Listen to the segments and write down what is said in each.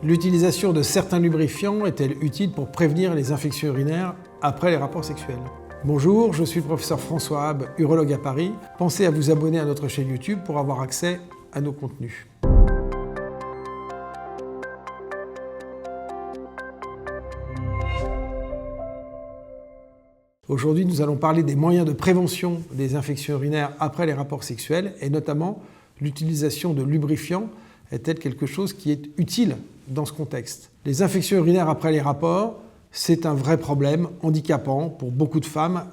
L'utilisation de certains lubrifiants est-elle utile pour prévenir les infections urinaires après les rapports sexuels? Bonjour, je suis le professeur François Habb, urologue à Paris. Pensez à vous abonner à notre chaîne YouTube pour avoir accès à nos contenus. Aujourd'hui, nous allons parler des moyens de prévention des infections urinaires après les rapports sexuels et notamment l'utilisation de lubrifiants est-elle quelque chose qui est utile dans ce contexte? Les infections urinaires après les rapports, c'est un vrai problème handicapant pour beaucoup de femmes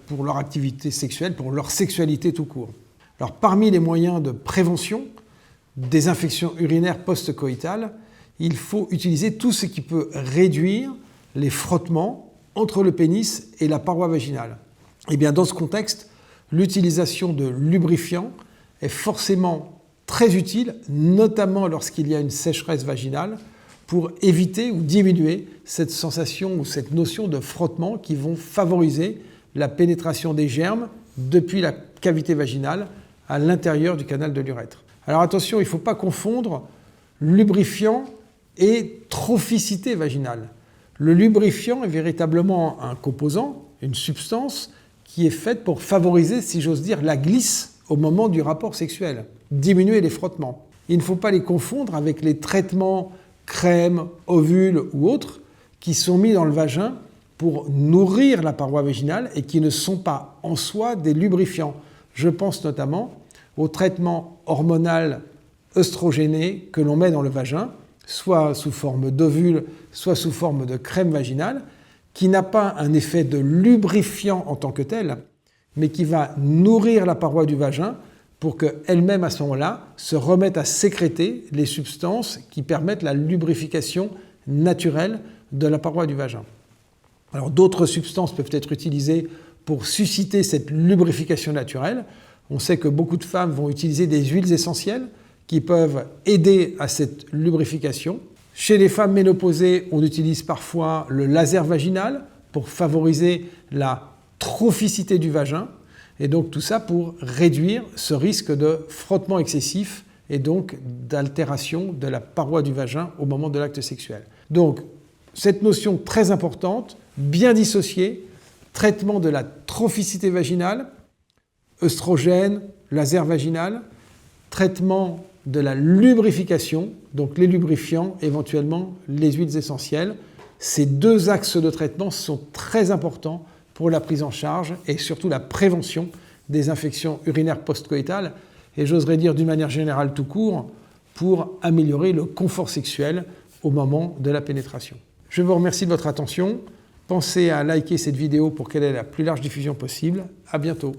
pour leur activité sexuelle, pour leur sexualité tout court. Alors, parmi les moyens de prévention des infections urinaires post-coïtales, il faut utiliser tout ce qui peut réduire les frottements entre le pénis et la paroi vaginale. Et bien, dans ce contexte, l'utilisation de lubrifiants est forcément très utile, notamment lorsqu'il y a une sécheresse vaginale, pour éviter ou diminuer cette sensation ou cette notion de frottement qui vont favoriser la pénétration des germes depuis la cavité vaginale à l'intérieur du canal de l'urètre. Alors attention, il ne faut pas confondre lubrifiant et trophicité vaginale. Le lubrifiant est véritablement un composant, une substance qui est faite pour favoriser, si j'ose dire, la glisse au moment du rapport sexuel, diminuer les frottements. Il ne faut pas les confondre avec les traitements crème, ovules ou autres qui sont mis dans le vagin pour nourrir la paroi vaginale et qui ne sont pas en soi des lubrifiants. Je pense notamment au traitement hormonal œstrogéné que l'on met dans le vagin, soit sous forme d'ovule, soit sous forme de crème vaginale, qui n'a pas un effet de lubrifiant en tant que tel, mais qui va nourrir la paroi du vagin pour qu'elle-même, à ce moment-là, se remette à sécréter les substances qui permettent la lubrification naturelle de la paroi du vagin. Alors, d'autres substances peuvent être utilisées pour susciter cette lubrification naturelle. On sait que beaucoup de femmes vont utiliser des huiles essentielles qui peuvent aider à cette lubrification. Chez les femmes ménopausées, on utilise parfois le laser vaginal pour favoriser la trophicité du vagin, et donc tout ça pour réduire ce risque de frottement excessif et donc d'altération de la paroi du vagin au moment de l'acte sexuel. Donc cette notion très importante, bien dissociée, traitement de la trophicité vaginale, œstrogène, laser vaginal, traitement de la lubrification, donc les lubrifiants, éventuellement les huiles essentielles. Ces deux axes de traitement sont très importants pour la prise en charge et surtout la prévention des infections urinaires post-coïtales et j'oserais dire d'une manière générale tout court pour améliorer le confort sexuel au moment de la pénétration. Je vous remercie de votre attention. Pensez à liker cette vidéo pour qu'elle ait la plus large diffusion possible. À bientôt.